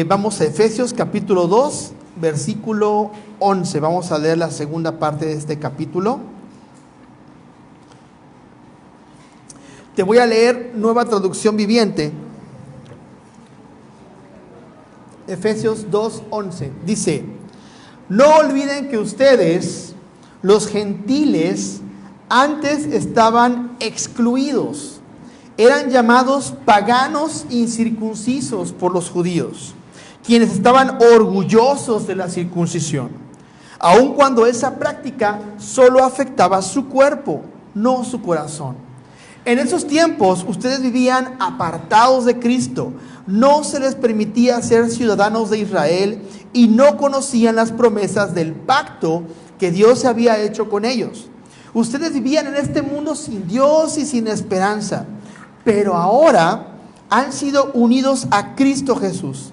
Vamos a Efesios capítulo 2, versículo 11. Vamos a leer la segunda parte de este capítulo. Te voy a leer Nueva Traducción Viviente. Efesios 2, 11. Dice: no olviden que ustedes, los gentiles, antes estaban excluidos. Eran llamados paganos incircuncisos por los judíos, quienes estaban orgullosos de la circuncisión, aun cuando esa práctica solo afectaba su cuerpo, no su corazón. En esos tiempos ustedes vivían apartados de Cristo, no se les permitía ser ciudadanos de Israel y no conocían las promesas del pacto que Dios había hecho con ellos. Ustedes vivían en este mundo sin Dios y sin esperanza, pero ahora han sido unidos a Cristo Jesús.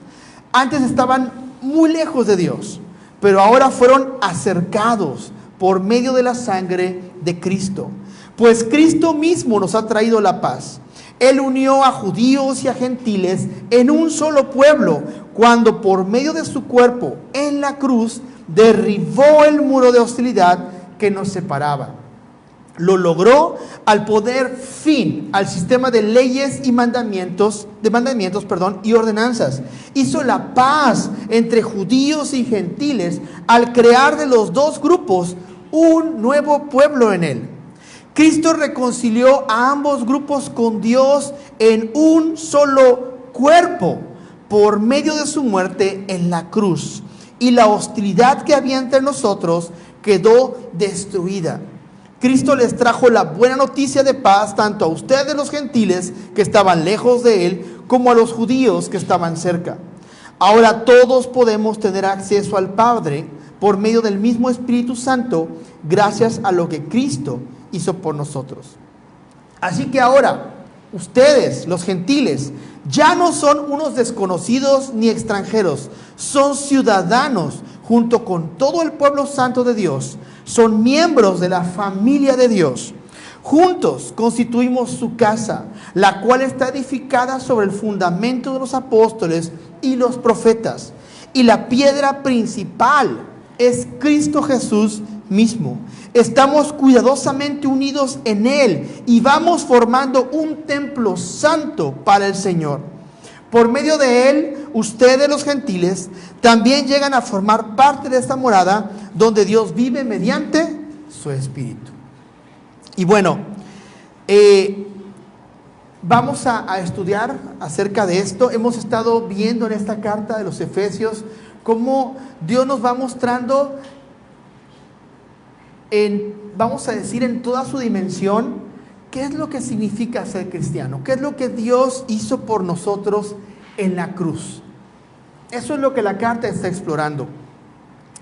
Antes estaban muy lejos de Dios, pero ahora fueron acercados por medio de la sangre de Cristo. Pues Cristo mismo nos ha traído la paz. Él unió a judíos y a gentiles en un solo pueblo, cuando por medio de su cuerpo en la cruz derribó el muro de hostilidad que nos separaba. Lo logró al poner fin al sistema de leyes y mandamientos y ordenanzas. Hizo la paz entre judíos y gentiles al crear de los dos grupos un nuevo pueblo en él. Cristo reconcilió a ambos grupos con Dios en un solo cuerpo por medio de su muerte en la cruz, y la hostilidad que había entre nosotros quedó destruida. Cristo les trajo la buena noticia de paz tanto a ustedes los gentiles que estaban lejos de Él, como a los judíos que estaban cerca. Ahora todos podemos tener acceso al Padre por medio del mismo Espíritu Santo, gracias a lo que Cristo hizo por nosotros. Así que ahora, ustedes, los gentiles, ya no son unos desconocidos ni extranjeros, son ciudadanos junto con todo el pueblo santo de Dios. Son miembros de la familia de Dios. Juntos constituimos su casa, la cual está edificada sobre el fundamento de los apóstoles y los profetas. Y la piedra principal es Cristo Jesús mismo. Estamos cuidadosamente unidos en Él y vamos formando un templo santo para el Señor. Por medio de Él, ustedes los gentiles también llegan a formar parte de esta morada donde Dios vive mediante su Espíritu. Y bueno, vamos a estudiar acerca de esto. Hemos estado viendo en esta carta de los Efesios cómo Dios nos va mostrando vamos a decir, en toda su dimensión, ¿qué es lo que significa ser cristiano? ¿Qué es lo que Dios hizo por nosotros en la cruz? Eso es lo que la carta está explorando.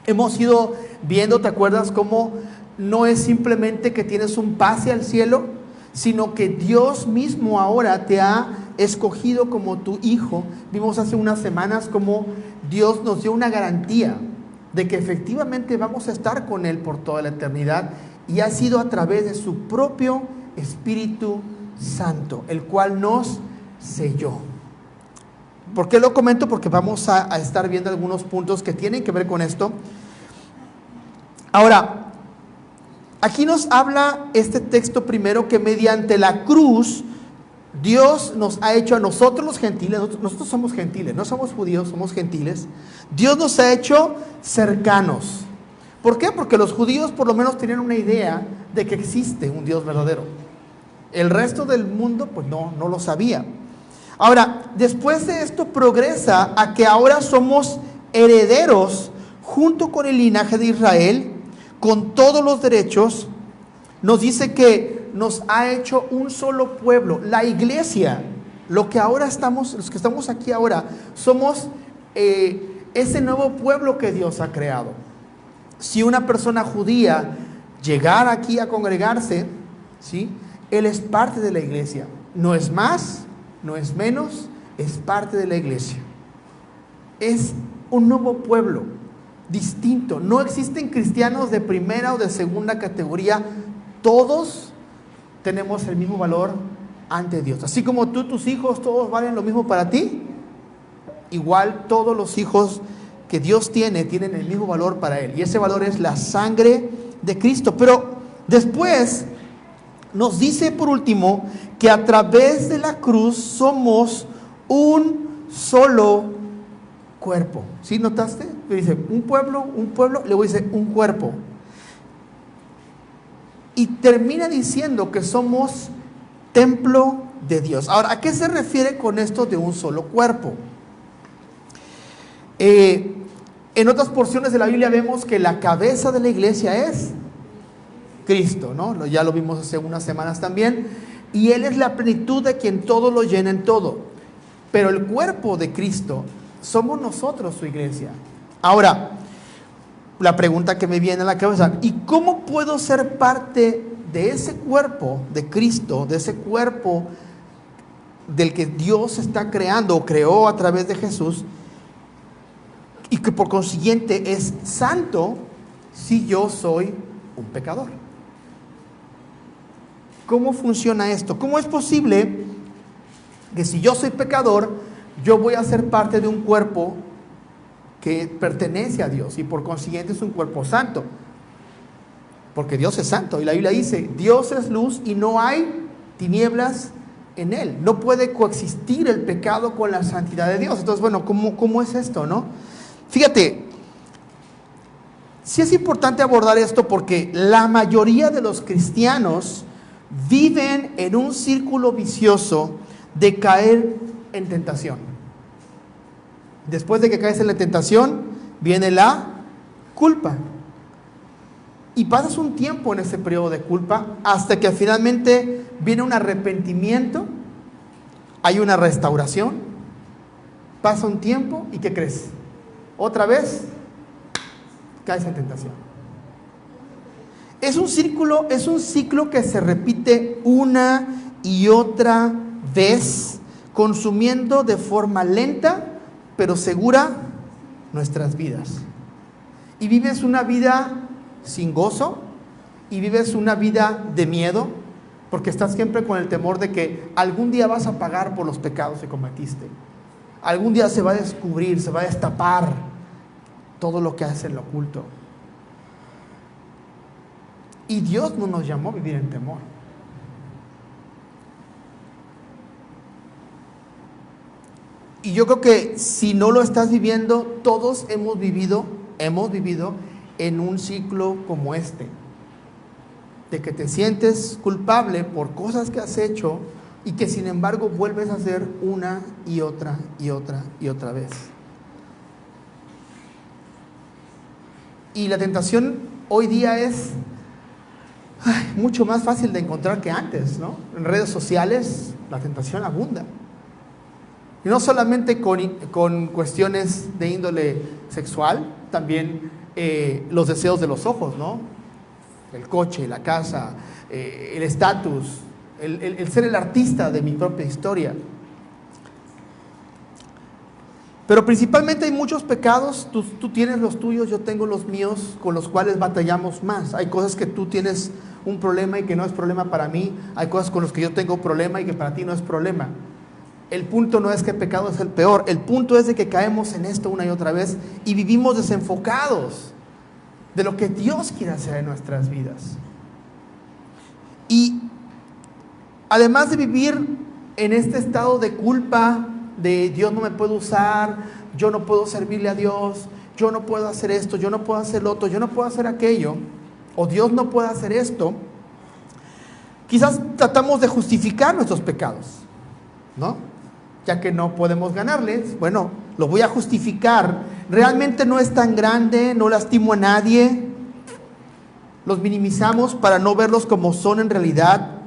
Hemos ido viendo, ¿te acuerdas? Cómo no es simplemente que tienes un pase al cielo, sino que Dios mismo ahora te ha escogido como tu hijo. Vimos hace unas semanas cómo Dios nos dio una garantía de que efectivamente vamos a estar con Él por toda la eternidad, y ha sido a través de su propio Espíritu Santo, el cual nos selló. ¿Por qué lo comento? Porque vamos a estar viendo algunos puntos que tienen que ver con esto. Ahora, aquí nos habla este texto primero que mediante la cruz Dios nos ha hecho a nosotros los gentiles. Nosotros somos gentiles, no somos judíos, somos gentiles. Dios nos ha hecho cercanos. ¿Por qué? Porque los judíos por lo menos tenían una idea de que existe un Dios verdadero. El resto del mundo pues no lo sabía. Ahora, después de esto progresa a que ahora somos herederos junto con el linaje de Israel, con todos los derechos. Nos dice que nos ha hecho un solo pueblo, la iglesia. Los que estamos aquí ahora, somos ese nuevo pueblo que Dios ha creado. Si una persona judía llegara aquí a congregarse, ¿sí?, él es parte de la iglesia. No es más, no es menos, es parte de la iglesia. Es un nuevo pueblo, distinto. No existen cristianos de primera o de segunda categoría. Todos tenemos el mismo valor ante Dios. Así como tú, tus hijos, todos valen lo mismo para ti. igual todos los hijos que Dios tienen el mismo valor para Él. Y ese valor es la sangre de Cristo. Pero después nos dice por último que a través de la cruz somos un solo cuerpo. ¿Sí notaste? Le dice un pueblo, luego dice un cuerpo. Y termina diciendo que somos templo de Dios. Ahora, ¿a qué se refiere con esto de un solo cuerpo? En otras porciones de la Biblia vemos que la cabeza de la iglesia es Cristo, ¿no? Ya lo vimos hace unas semanas también. Y Él es la plenitud de quien todo lo llena en todo. Pero el cuerpo de Cristo somos nosotros, su iglesia. Ahora, la pregunta que me viene a la cabeza: ¿y cómo puedo ser parte de ese cuerpo de Cristo, de ese cuerpo del que Dios está creando o creó a través de Jesús, y que por consiguiente es santo, si yo soy un pecador? ¿Cómo funciona esto? ¿Cómo es posible que si yo soy pecador, yo voy a ser parte de un cuerpo que pertenece a Dios y por consiguiente es un cuerpo santo? Porque Dios es santo y la Biblia dice: Dios es luz y no hay tinieblas en Él. No puede coexistir el pecado con la santidad de Dios. Entonces, bueno, ¿cómo es esto, no? Fíjate, sí es importante abordar esto porque la mayoría de los cristianos viven en un círculo vicioso de caer en tentación. Después de que caes en la tentación, viene la culpa. Y pasas un tiempo en ese periodo de culpa hasta que finalmente viene un arrepentimiento, hay una restauración, pasa un tiempo y ¿qué crees? Otra vez caes en tentación. Es un ciclo que se repite una y otra vez, consumiendo de forma lenta pero segura nuestras vidas. Y vives una vida sin gozo y vives una vida de miedo, porque estás siempre con el temor de que algún día vas a pagar por los pecados que cometiste. Algún día se va a descubrir, se va a destapar todo lo que hace en lo oculto. Y Dios no nos llamó a vivir en temor. Y yo creo que si no lo estás viviendo, todos hemos vivido en un ciclo como este, de que te sientes culpable por cosas que has hecho y que sin embargo vuelves a hacer una y otra vez. Y la tentación hoy día es mucho más fácil de encontrar que antes, ¿no? En redes sociales la tentación abunda. Y no solamente con cuestiones de índole sexual, también los deseos de los ojos, ¿no? El coche, la casa, el estatus, el ser el artista de mi propia historia. Pero principalmente hay muchos pecados, tú tienes los tuyos, yo tengo los míos, con los cuales batallamos más. Hay cosas que tú tienes un problema y que no es problema para mí, hay cosas con las que yo tengo problema y que para ti no es problema. El punto no es que el pecado es el peor, el punto es de que caemos en esto una y otra vez y vivimos desenfocados de lo que Dios quiere hacer en nuestras vidas. Y además de vivir en este estado de culpa, de Dios no me puede usar, yo no puedo servirle a Dios, yo no puedo hacer esto, yo no puedo hacer lo otro, yo no puedo hacer aquello, o Dios no puede hacer esto, quizás tratamos de justificar nuestros pecados, ¿no? Ya que no podemos ganarles, bueno, lo voy a justificar. Realmente no es tan grande, no lastimo a nadie. Los minimizamos para no verlos como son en realidad.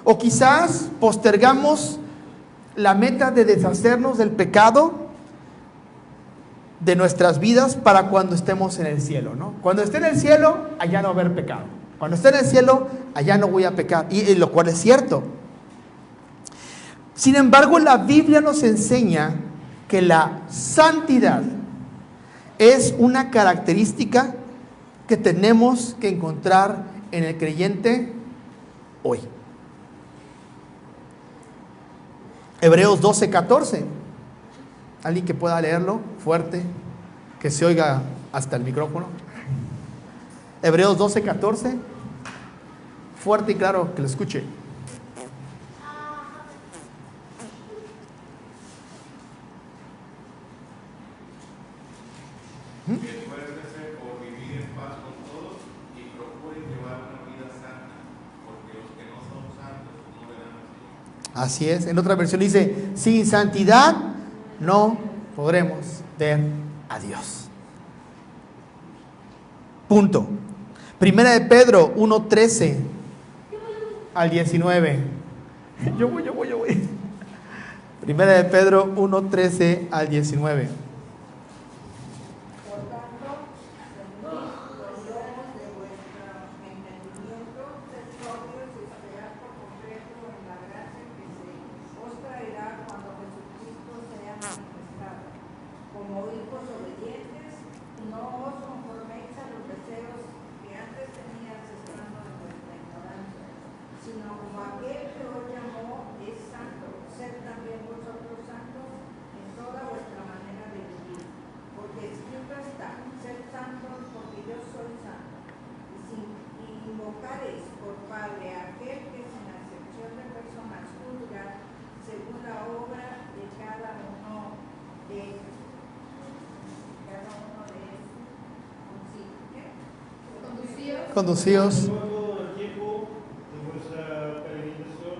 O quizás postergamos la meta de deshacernos del pecado de nuestras vidas para cuando estemos en el cielo, ¿no? Cuando esté en el cielo, allá no va a haber pecado. Cuando esté en el cielo, allá no voy a pecar. Y lo cual es cierto. Sin embargo, la Biblia nos enseña que la santidad es una característica que tenemos que encontrar en el creyente hoy. Hebreos 12:14 Alguien que pueda leerlo fuerte, que se oiga hasta el micrófono. Hebreos 12:14. Fuerte y claro, que lo escuche. Esfuércese por vivir en paz con todos y procure llevar una vida santa, porque los que no son santos no verán a Dios. Así es. En otra versión dice, sin santidad no podremos ver a Dios. Punto. Primera de Pedro 1:13 al 19. Yo voy. Primera de Pedro 1:13 al 19. Por tanto, los ojos de vuestro entendimiento, sed sobrios y esperad por completo en la gracia que se os traerá cuando Jesucristo sea manifestado. Como hijos obedientes, no os conforméis a los deseos que antes teníais estando en vuestra ignorancia, sino como aquel que os llamó es santo, sed también vosotros santos en toda vuestra manera de vivir. Porque escrito está, sed santos porque yo soy santo. Y invocaréis por Padre a aquel que sin acepción de personas juzga según la obra de cada uno de ellos. Conducíos Todo el tiempo de vuestra peregrinación,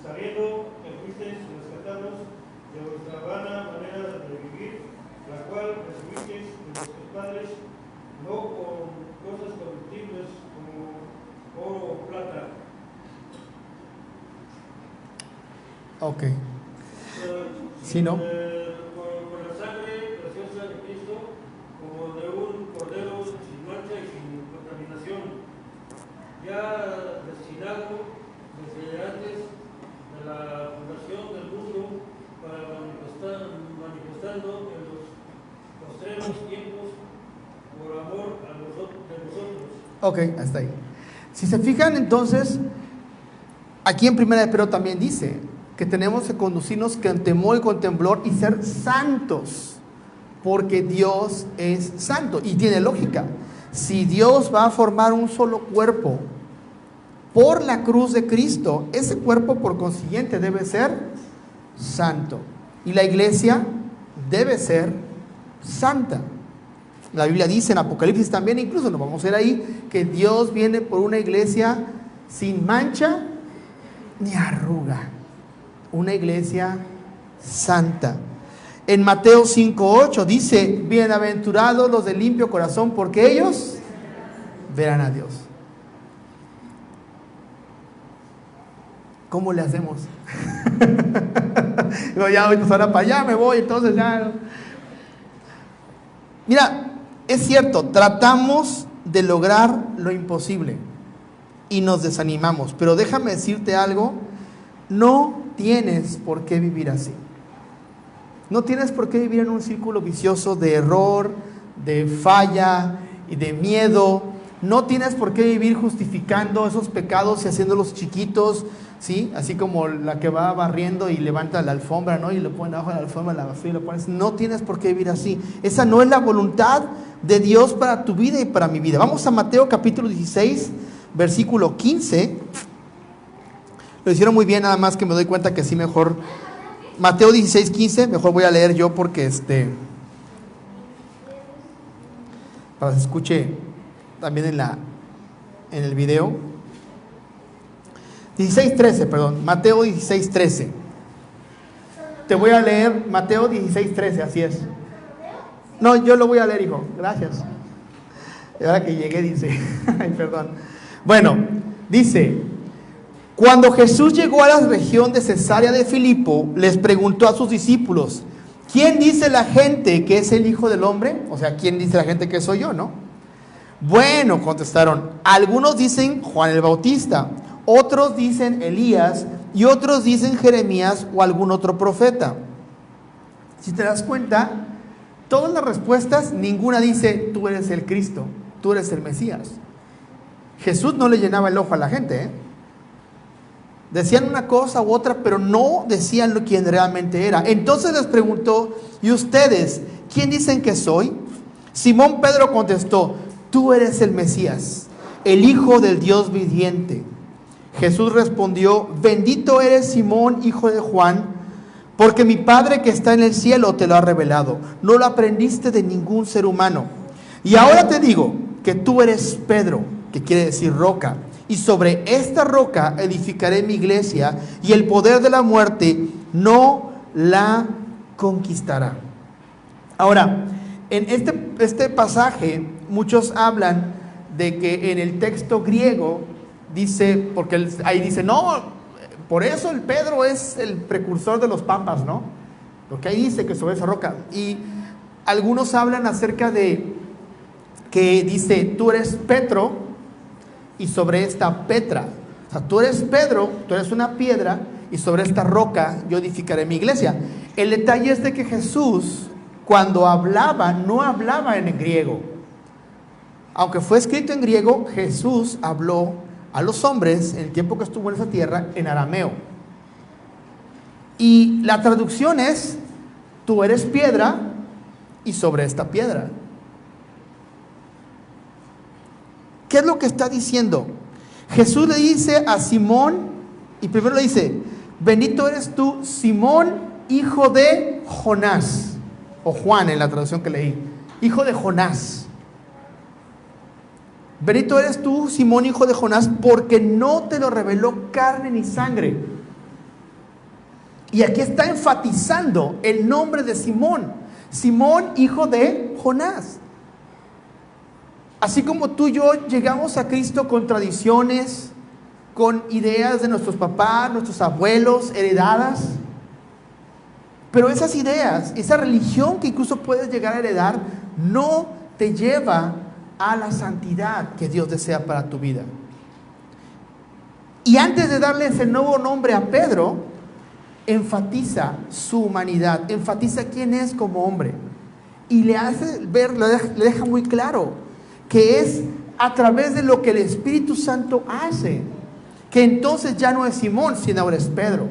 sabiendo que fuisteis rescatados de vuestra vana manera de vivir, la cual recibisteis de vuestros padres, no con cosas corruptibles como oro o plata. Ok. ¿Sí, no? Con la sangre preciosa de Cristo, como de un cordero sin mancha y sin contaminación, ya destinado desde antes de la fundación del mundo para manifestando en los postreros tiempos por amor de vosotros. Ok, hasta ahí. Si se fijan entonces, aquí en Primera de Pedro también dice que tenemos que conducirnos con temor y con temblor y ser santos, porque Dios es santo. Y tiene lógica. Si Dios va a formar un solo cuerpo por la cruz de Cristo, ese cuerpo por consiguiente debe ser santo. Y la iglesia debe ser santa. La Biblia dice en Apocalipsis también, incluso nos vamos a ver ahí, que Dios viene por una iglesia sin mancha ni arruga. Una iglesia santa. En Mateo 5:8 dice, bienaventurados los de limpio corazón, porque ellos verán a Dios. ¿Cómo le hacemos? Digo, ya ahorita ahora para allá me voy, entonces ya. Mira, es cierto, tratamos de lograr lo imposible y nos desanimamos, pero déjame decirte algo, no tienes por qué vivir así. No tienes por qué vivir en un círculo vicioso de error, de falla y de miedo. No tienes por qué vivir justificando esos pecados y haciéndolos chiquitos, ¿sí? Así como la que va barriendo y levanta la alfombra, ¿no? Y lo pone abajo de la alfombra, la basura y lo pones. No tienes por qué vivir así. Esa no es la voluntad de Dios para tu vida y para mi vida. Vamos a Mateo capítulo 16, versículo 15. Lo hicieron muy bien, nada más que me doy cuenta que sí mejor. Mateo 16, 15, mejor voy a leer yo porque para que se escuche también en el video. 16:13, perdón, Mateo 16:13. Te voy a leer Mateo 16:13, así es. No, yo lo voy a leer, hijo, gracias. Y ahora que llegué dice, ay, perdón. Bueno, dice, cuando Jesús llegó a la región de Cesarea de Filipo, les preguntó a sus discípulos, ¿quién dice la gente que es el Hijo del Hombre? O sea, ¿quién dice la gente que soy yo, no? Bueno, contestaron, algunos dicen Juan el Bautista, otros dicen Elías y otros dicen Jeremías o algún otro profeta. Si te das cuenta, todas las respuestas, ninguna dice tú eres el Cristo, tú eres el Mesías. Jesús no le llenaba el ojo a la gente, Decían una cosa u otra, pero no decían lo quién realmente era. Entonces les preguntó: ¿y ustedes quién dicen que soy? Simón Pedro contestó: tú eres el Mesías, el Hijo del Dios viviente. Jesús respondió: bendito eres, Simón, hijo de Juan, porque mi Padre que está en el cielo te lo ha revelado. No lo aprendiste de ningún ser humano. Y ahora te digo que tú eres Pedro, que quiere decir roca, y sobre esta roca edificaré mi iglesia, y el poder de la muerte no la conquistará. Ahora, en este pasaje muchos hablan de que en el texto griego dice, porque ahí dice, no, por eso el Pedro es el precursor de los papas, ¿no? Lo que ahí dice, que sobre esa roca. Y algunos hablan acerca de que dice, tú eres Petro, y sobre esta Petra. O sea, tú eres Pedro, tú eres una piedra, y sobre esta roca yo edificaré mi iglesia. El detalle es de que Jesús, cuando hablaba, no hablaba en griego. Aunque fue escrito en griego, Jesús habló a los hombres en el tiempo que estuvo en esa tierra en arameo. Y la traducción es: tú eres piedra, y sobre esta piedra. ¿Qué es lo que está diciendo? Jesús le dice a Simón, y primero le dice: bendito eres tú, Simón, hijo de Jonás, o Juan en la traducción que leí, hijo de Jonás. Bendito eres tú, Simón, hijo de Jonás, porque no te lo reveló carne ni sangre. Y aquí está enfatizando el nombre de Simón. Simón, hijo de Jonás. Así como tú y yo llegamos a Cristo con tradiciones, con ideas de nuestros papás, nuestros abuelos, heredadas. Pero esas ideas, esa religión que incluso puedes llegar a heredar, no te lleva a la santidad que Dios desea para tu vida. Y antes de darle ese nuevo nombre a Pedro, enfatiza su humanidad, enfatiza quién es como hombre. Y le hace ver, le deja muy claro que es a través de lo que el Espíritu Santo hace, que entonces ya no es Simón, sino ahora es Pedro.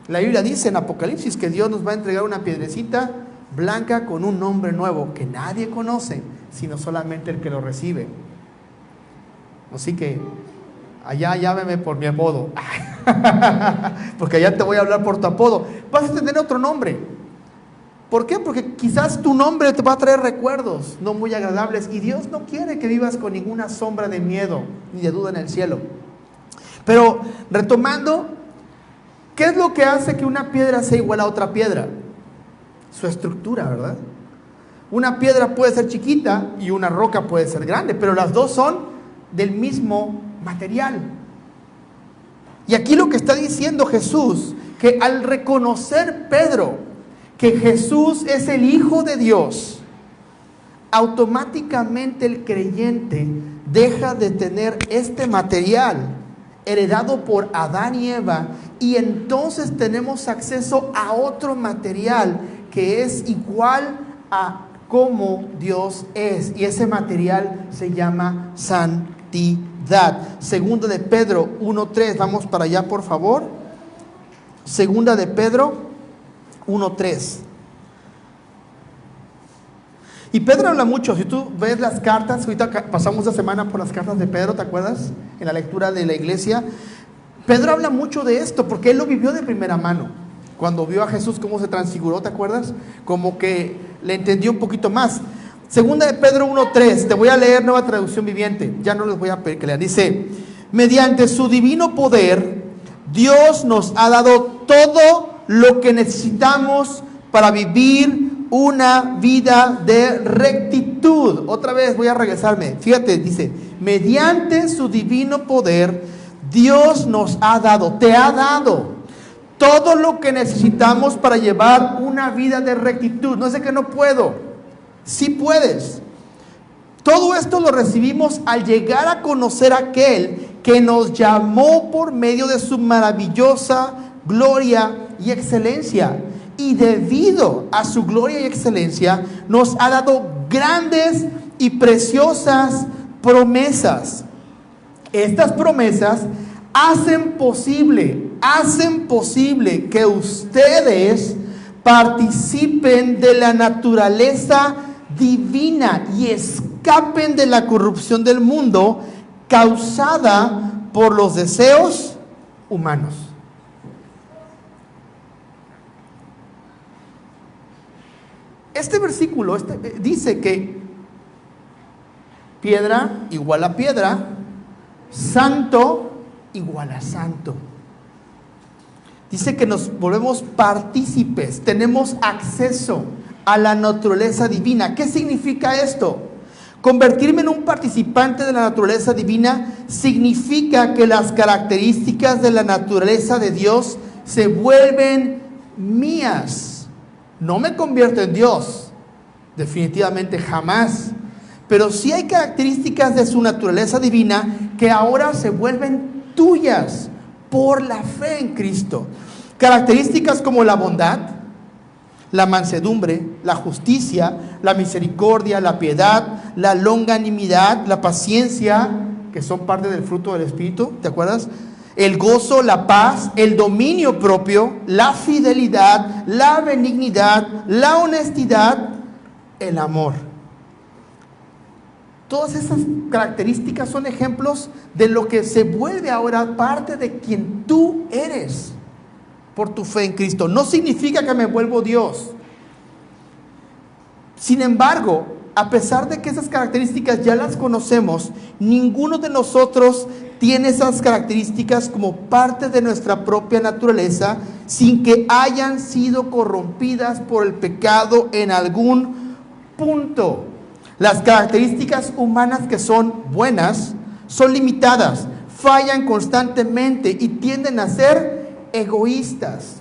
La Biblia dice en Apocalipsis que Dios nos va a entregar una piedrecita blanca con un nombre nuevo que nadie conoce, sino solamente el que lo recibe. Así que allá llámeme por mi apodo, porque allá te voy a hablar por tu apodo. Vas a tener otro nombre. ¿Por qué? Porque quizás tu nombre te va a traer recuerdos no muy agradables, y Dios no quiere que vivas con ninguna sombra de miedo ni de duda en el cielo. Pero retomando, ¿qué es lo que hace que una piedra sea igual a otra piedra? Su estructura, ¿verdad? Una piedra puede ser chiquita y una roca puede ser grande, pero las dos son del mismo material. Y aquí lo que está diciendo Jesús, que al reconocer Pedro que Jesús es el Hijo de Dios, automáticamente el creyente deja de tener este material heredado por Adán y Eva, y entonces tenemos acceso a otro material que es igual a como Dios es, y ese material se llama santidad. Segunda de Pedro 1:3, vamos para allá por favor. Segunda de Pedro 1:3. Y Pedro habla mucho. Si tú ves las cartas, ahorita pasamos la semana por las cartas de Pedro, ¿te acuerdas? En la lectura de la iglesia. Pedro habla mucho de esto porque él lo vivió de primera mano. Cuando vio a Jesús cómo se transfiguró, ¿te acuerdas? Como que le entendió un poquito más. Segunda de Pedro 1:3, te voy a leer Nueva Traducción Viviente. Ya no les voy a pedir que lean. Dice: mediante su divino poder, Dios nos ha dado todo lo que necesitamos para vivir una vida de rectitud. Otra vez voy a regresarme. Fíjate, dice: mediante su divino poder, Dios nos ha dado, te ha dado todo lo que necesitamos para llevar una vida de rectitud. No sé que no puedo. Sí puedes. Todo esto lo recibimos al llegar a conocer a aquel que nos llamó por medio de su maravillosa gloria y excelencia. Y debido a su gloria y excelencia, nos ha dado grandes y preciosas promesas. Estas promesas hacen posible que ustedes participen de la naturaleza divina y escapen de la corrupción del mundo causada por los deseos humanos. Este versículo dice que piedra igual a piedra, santo igual a santo. Dice que nos volvemos partícipes, tenemos acceso a la naturaleza divina. ¿Qué significa esto? Convertirme en un participante de la naturaleza divina significa que las características de la naturaleza de Dios se vuelven mías. No me convierto en Dios, definitivamente jamás. Pero sí hay características de su naturaleza divina que ahora se vuelven tuyas por la fe en Cristo. Características como la bondad, la mansedumbre, la justicia, la misericordia, la piedad, la longanimidad, la paciencia, que son parte del fruto del Espíritu, ¿te acuerdas? El gozo, la paz, el dominio propio, la fidelidad, la benignidad, la honestidad, el amor. Todas esas características son ejemplos de lo que se vuelve ahora parte de quien tú eres por tu fe en Cristo. No significa que me vuelvo Dios. Sin embargo, a pesar de que esas características ya las conocemos, ninguno de nosotros tiene esas características como parte de nuestra propia naturaleza sin que hayan sido corrompidas por el pecado en algún punto. Las características humanas que son buenas son limitadas, fallan constantemente y tienden a ser egoístas.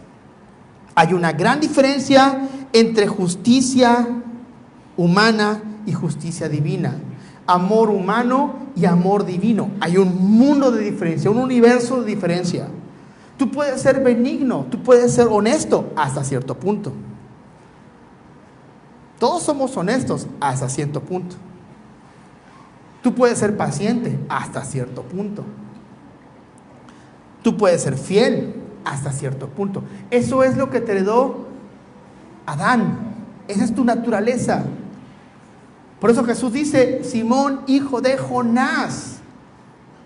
Hay una gran diferencia entre justicia humana y justicia divina. Amor humano y amor divino. Hay un mundo de diferencia, un universo de diferencia. Tú puedes ser benigno, tú puedes ser honesto hasta cierto punto. Todos somos honestos hasta cierto punto. Tú puedes ser paciente hasta cierto punto. Tú puedes ser fiel hasta cierto punto. Eso es lo que te heredó Adán. Esa es tu naturaleza. Por eso Jesús dice: Simón, hijo de Jonás,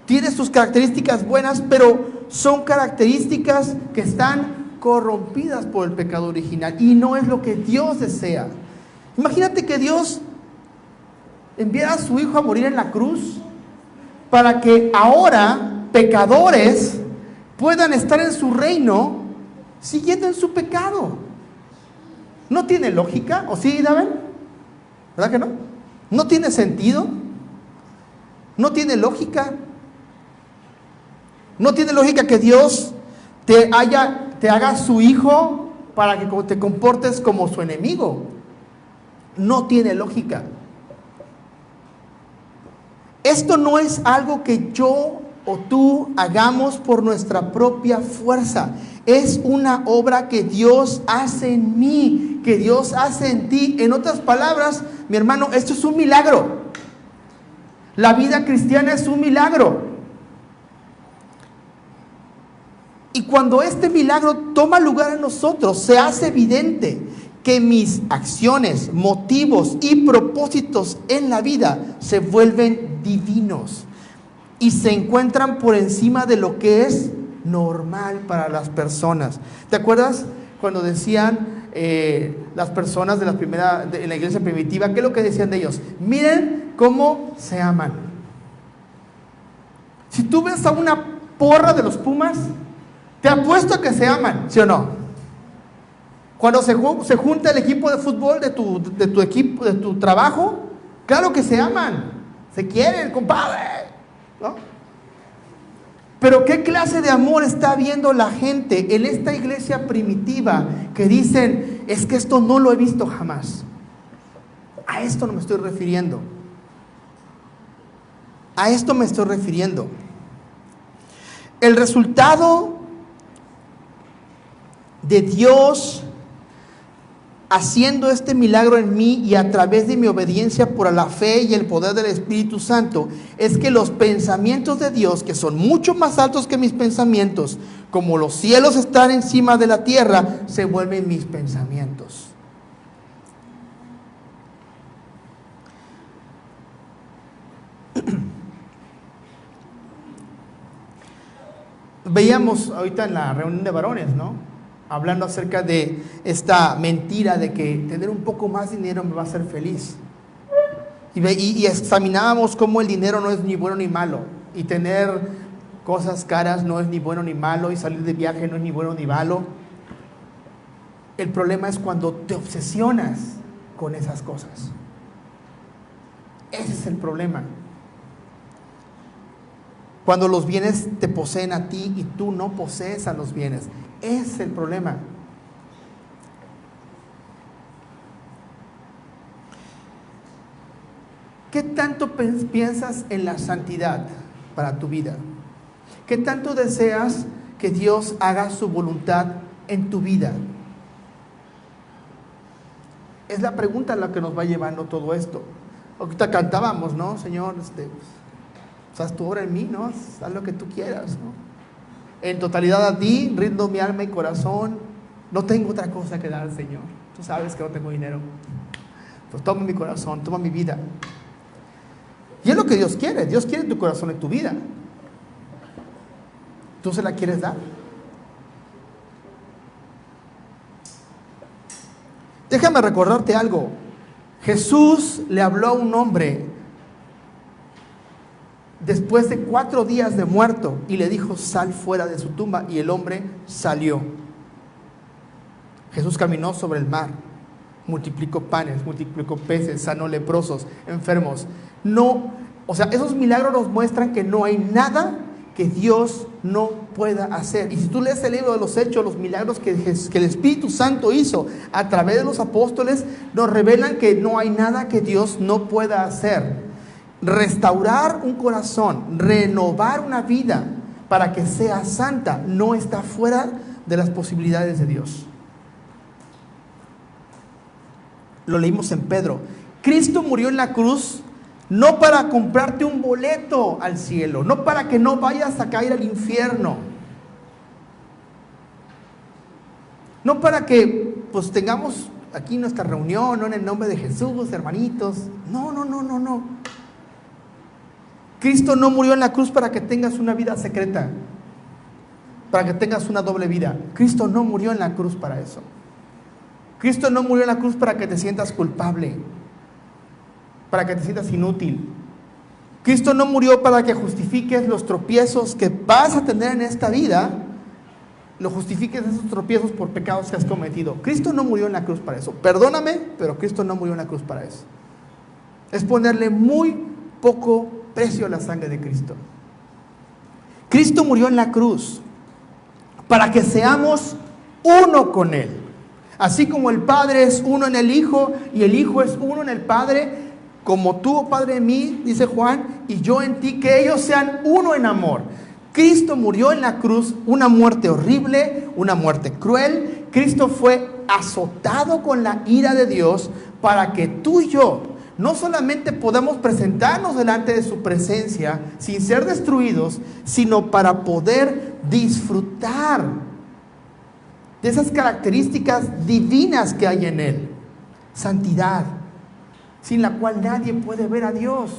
tienes tus características buenas, pero son características que están corrompidas por el pecado original y no es lo que Dios desea. Imagínate que Dios enviara a su Hijo a morir en la cruz para que ahora pecadores puedan estar en su reino siguiendo en su pecado. ¿No tiene lógica? ¿O sí, David? ¿Verdad que no? ¿No tiene sentido? ¿No tiene lógica? ¿No tiene lógica que Dios te haga su hijo para que te comportes como su enemigo? No tiene lógica. Esto no es algo que yo o tú hagamos por nuestra propia fuerza. Es una obra que Dios hace en mí, que Dios hace en ti. En otras palabras, mi hermano, esto es un milagro. La vida cristiana es un milagro. Y cuando este milagro toma lugar en nosotros, se hace evidente que mis acciones, motivos y propósitos en la vida se vuelven divinos y se encuentran por encima de lo que es normal para las personas. ¿Te acuerdas cuando decían las personas de en la iglesia primitiva, qué es lo que decían de ellos? Miren cómo se aman. Si tú ves a una porra de los Pumas, te apuesto a que se aman, ¿sí o no? Cuando se junta el equipo de fútbol de tu equipo, de tu trabajo, claro que se aman, se quieren, compadre, ¿no? Pero ¿qué clase de amor está viendo la gente en esta iglesia primitiva que dicen, es que esto no lo he visto jamás? A esto no me estoy refiriendo. A esto me estoy refiriendo. El resultado de Dios haciendo este milagro en mí y a través de mi obediencia por la fe y el poder del Espíritu Santo, es que los pensamientos de Dios, que son mucho más altos que mis pensamientos, como los cielos están encima de la tierra, se vuelven mis pensamientos. Veíamos ahorita en la reunión de varones, ¿no? Hablando acerca de esta mentira de que tener un poco más dinero me va a hacer feliz. Y examinábamos cómo el dinero no es ni bueno ni malo. Y tener cosas caras no es ni bueno ni malo. Y salir de viaje no es ni bueno ni malo. El problema es cuando te obsesionas con esas cosas. Ese es el problema. Cuando los bienes te poseen a ti y tú no posees a los bienes. Ese es el problema. ¿Qué tanto piensas en la santidad para tu vida? ¿Qué tanto deseas que Dios haga su voluntad en tu vida? Es la pregunta a la que nos va llevando todo esto. Ahorita cantábamos, ¿no? Señor, haz tu obra en mí, ¿no? Haz lo que tú quieras, ¿no? En totalidad a ti rindo mi alma y corazón. No tengo otra cosa que dar al Señor. Tú sabes que no tengo dinero. Pues toma mi corazón, toma mi vida. Y es lo que Dios quiere. Dios quiere tu corazón y tu vida. ¿Tú se la quieres dar? Déjame recordarte algo. Jesús le habló a un hombre después de 4 días de muerto y le dijo: sal fuera de su tumba, y el hombre salió. Jesús caminó sobre el mar, multiplicó panes, multiplicó peces, sanó leprosos, enfermos. Esos milagros nos muestran que no hay nada que Dios no pueda hacer. Y si tú lees el libro de los Hechos, los milagros que el Espíritu Santo hizo a través de los apóstoles nos revelan que no hay nada que Dios no pueda hacer. Restaurar un corazón, renovar una vida para que sea santa, no está fuera de las posibilidades de Dios. Lo leímos en Pedro. Cristo murió en la cruz no para comprarte un boleto al cielo, no para que no vayas a caer al infierno, no para que pues tengamos aquí nuestra reunión, no en el nombre de Jesús, hermanitos. No. Cristo no murió en la cruz para que tengas una vida secreta, para que tengas una doble vida. Cristo no murió en la cruz para eso. Cristo no murió en la cruz para que te sientas culpable, para que te sientas inútil. Cristo no murió para que justifiques los tropiezos que vas a tener en esta vida, lo justifiques esos tropiezos por pecados que has cometido. Cristo no murió en la cruz para eso. Perdóname, pero Cristo no murió en la cruz para eso. Es ponerle muy poco precio a la sangre de Cristo. Cristo murió en la cruz para que seamos uno con Él. Así como el Padre es uno en el Hijo y el Hijo es uno en el Padre, como tú, oh Padre, en mí, dice Juan, y yo en ti, que ellos sean uno en amor. Cristo murió en la cruz una muerte horrible, una muerte cruel. Cristo fue azotado con la ira de Dios para que tú y yo no solamente podamos presentarnos delante de su presencia sin ser destruidos, sino para poder disfrutar de esas características divinas que hay en Él. Santidad, sin la cual nadie puede ver a Dios.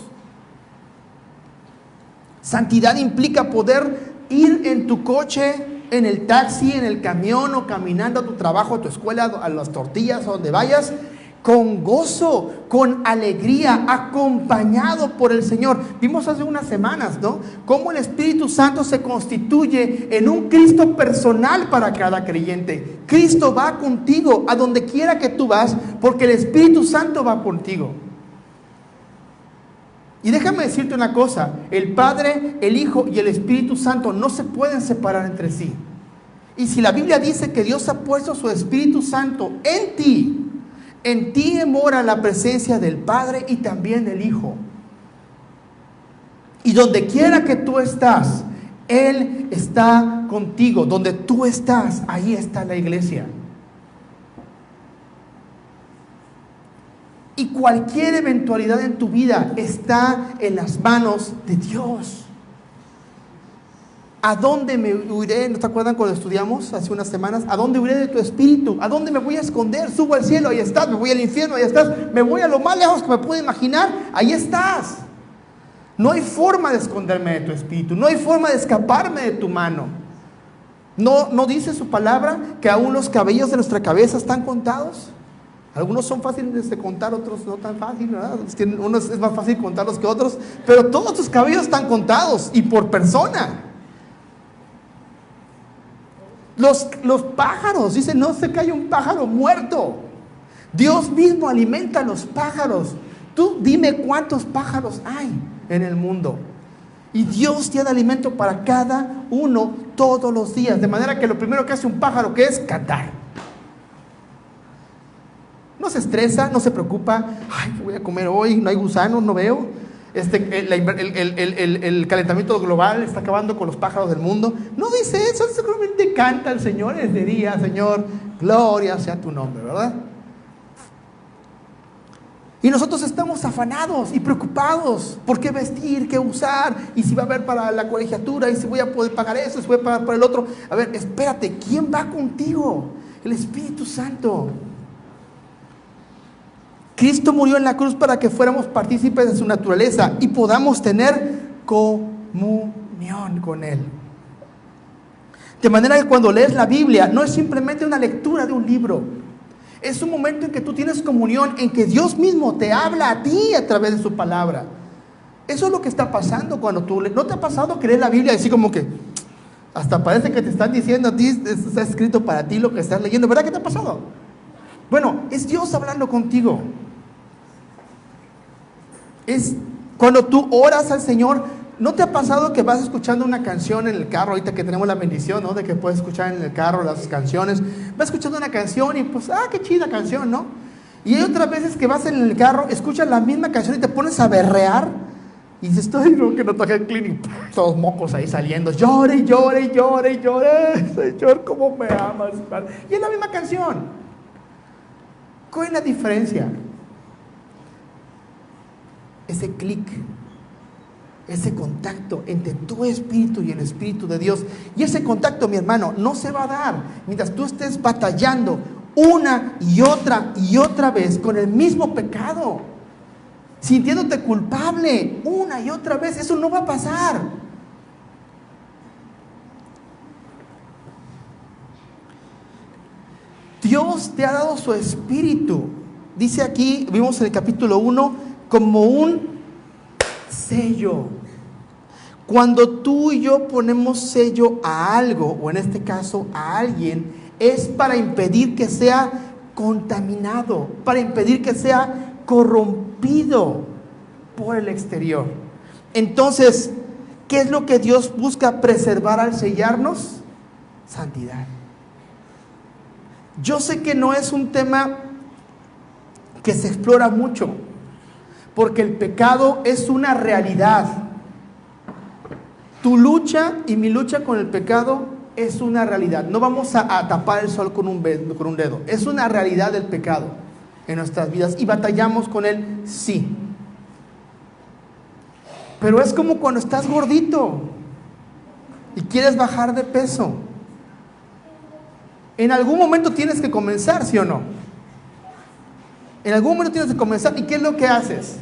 Santidad implica poder ir en tu coche, en el taxi, en el camión o caminando a tu trabajo, a tu escuela, a las tortillas, a donde vayas, con gozo, con alegría, acompañado por el Señor. Vimos hace unas semanas, ¿no?, cómo el Espíritu Santo se constituye en un Cristo personal para cada creyente. Cristo va contigo a donde quiera que tú vas, porque el Espíritu Santo va contigo. Y déjame decirte una cosa: el Padre, el Hijo y el Espíritu Santo no se pueden separar entre sí. Y si la Biblia dice que Dios ha puesto su Espíritu Santo en ti mora la presencia del Padre y también del Hijo. Y donde quiera que tú estás, Él está contigo. Donde tú estás, ahí está la iglesia. Y cualquier eventualidad en tu vida está en las manos de Dios. ¿A dónde me huiré? ¿No te acuerdan cuando estudiamos hace unas semanas? ¿A dónde huiré de tu espíritu? ¿A dónde me voy a esconder? Subo al cielo, ahí estás. Me voy al infierno, ahí estás. Me voy a lo más lejos que me puedo imaginar, ahí estás. No hay forma de esconderme de tu espíritu. No hay forma de escaparme de tu mano. ¿No dice su palabra que aún los cabellos de nuestra cabeza están contados? Algunos son fáciles de contar, otros no tan fáciles, ¿verdad? Unos es más fácil contarlos que otros, pero todos tus cabellos están contados y por persona. Los pájaros, dice, no se cae un pájaro muerto. Dios mismo alimenta a los pájaros. Tú dime cuántos pájaros hay en el mundo. Y Dios tiene alimento para cada uno todos los días. De manera que lo primero que hace un pájaro, ¿qué es? Cantar. No se estresa, no se preocupa. Ay, ¿qué voy a comer hoy? No hay gusanos, no veo. El calentamiento global está acabando con los pájaros del mundo. No dice eso, seguramente canta el Señor. Es de día, Señor, gloria sea tu nombre, ¿verdad? Y nosotros estamos afanados y preocupados por qué vestir, qué usar, y si va a haber para la colegiatura, y si voy a poder pagar eso, si voy a pagar para el otro. A ver, espérate, ¿quién va contigo? El Espíritu Santo. Cristo murió en la cruz para que fuéramos partícipes de su naturaleza y podamos tener comunión con Él. De manera que cuando lees la Biblia, no es simplemente una lectura de un libro. Es un momento en que tú tienes comunión, en que Dios mismo te habla a ti a través de su palabra. Eso es lo que está pasando cuando tú lees. ¿No te ha pasado que lees la Biblia y así como que hasta parece que te están diciendo a ti, está escrito para ti lo que estás leyendo? ¿Verdad que te ha pasado? Bueno, es Dios hablando contigo. Es cuando tú oras al Señor. ¿No te ha pasado que vas escuchando una canción en el carro? Ahorita que tenemos la bendición, ¿no?, de que puedes escuchar en el carro las canciones. Vas escuchando una canción y pues, qué chida canción, ¿no? Y hay otras veces que vas en el carro, escuchas la misma canción y te pones a berrear. Y dices, que no toque el clínico. Todos mocos ahí saliendo. Llore, llore, llore, llore. Señor, ¿cómo me amas? Y es la misma canción. ¿Cuál es la diferencia? Ese clic, ese contacto entre tu espíritu y el Espíritu de Dios. Y ese contacto, mi hermano, no se va a dar mientras tú estés batallando una y otra vez con el mismo pecado, sintiéndote culpable una y otra vez. Eso no va a pasar. Dios te ha dado su espíritu. Dice aquí, vimos en el capítulo 1, como un sello. Cuando tú y yo ponemos sello a algo, o en este caso a alguien, es para impedir que sea contaminado, para impedir que sea corrompido por el exterior. Entonces, ¿qué es lo que Dios busca preservar al sellarnos? Santidad. Yo sé que no es un tema que se explora mucho, porque el pecado es una realidad. Tu lucha y mi lucha con el pecado es una realidad. No vamos a tapar el sol con un dedo. Es una realidad del pecado en nuestras vidas y batallamos con él, sí. Pero es como cuando estás gordito y quieres bajar de peso. En algún momento tienes que comenzar, ¿sí o no? En algún momento tienes que comenzar. ¿Y qué es lo que haces?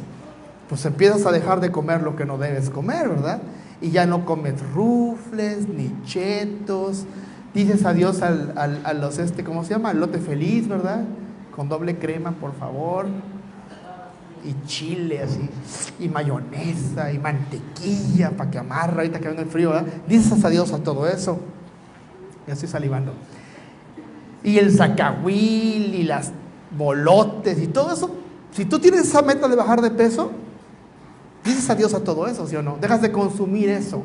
Pues empiezas a dejar de comer lo que no debes comer, ¿verdad? Y ya no comes rufles, ni chetos. Dices adiós a los, ¿cómo se llama? Al lote feliz, ¿verdad? Con doble crema, por favor. Y chile así, y mayonesa, y mantequilla para que amarra ahorita que venga el frío, ¿verdad? Dices adiós a todo eso. Ya estoy salivando. Y el zacahuil, y las bolotes, y todo eso. Si tú tienes esa meta de bajar de peso, dices adiós a todo eso, ¿sí o no? Dejas de consumir eso.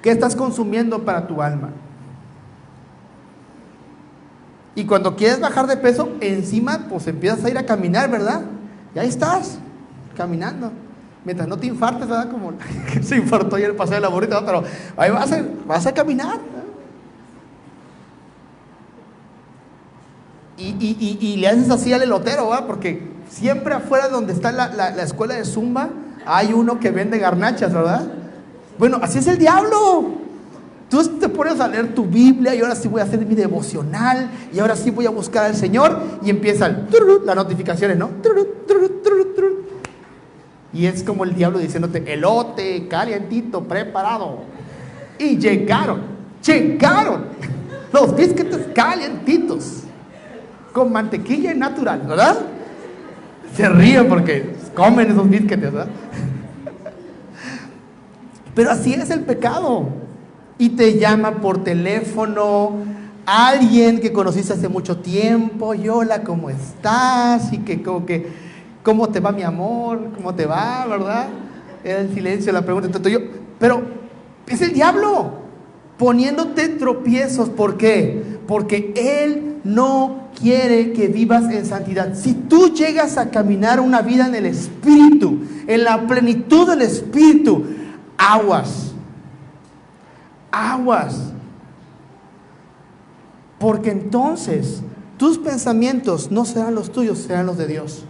¿Qué estás consumiendo para tu alma? Y cuando quieres bajar de peso, encima pues empiezas a ir a caminar, ¿verdad? Y ahí estás, caminando. Mientras no te infartes, ¿verdad? Como que se infartó ayer el paseo de la burrita, ¿no? Pero ahí vas a caminar, ¿no? y le haces así al elotero, ¿verdad? Porque siempre afuera donde está la escuela de Zumba hay uno que vende garnachas, ¿verdad? Bueno, así es el diablo. Tú te pones a leer tu Biblia y ahora sí voy a hacer mi devocional y ahora sí voy a buscar al Señor y empiezan las notificaciones, ¿no? Y es como el diablo diciéndote, elote calientito, preparado. Y llegaron los biscuits calientitos con mantequilla natural, ¿verdad? Se ríen porque comen esos biscuits, ¿verdad? Pero así es el pecado. Y te llama por teléfono alguien que conociste hace mucho tiempo. Y hola, ¿cómo estás? Y que como que, ¿cómo te va, mi amor? ¿Cómo te va, verdad? Era el silencio, la pregunta. Pero es el diablo poniéndote tropiezos. ¿Por qué? Porque él no quiere que vivas en santidad. Si tú llegas a caminar una vida en el Espíritu, en la plenitud del Espíritu, aguas. Porque entonces tus pensamientos no serán los tuyos, serán los de Dios.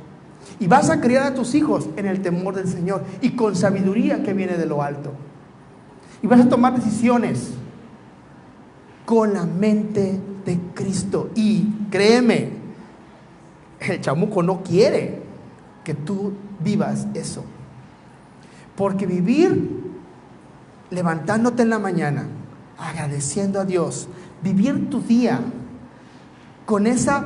Y vas a criar a tus hijos en el temor del Señor y con sabiduría que viene de lo alto. Y vas a tomar decisiones con la mente de Cristo. Y créeme, el chamuco no quiere que tú vivas eso. Porque vivir levantándote en la mañana, agradeciendo a Dios, vivir tu día con esa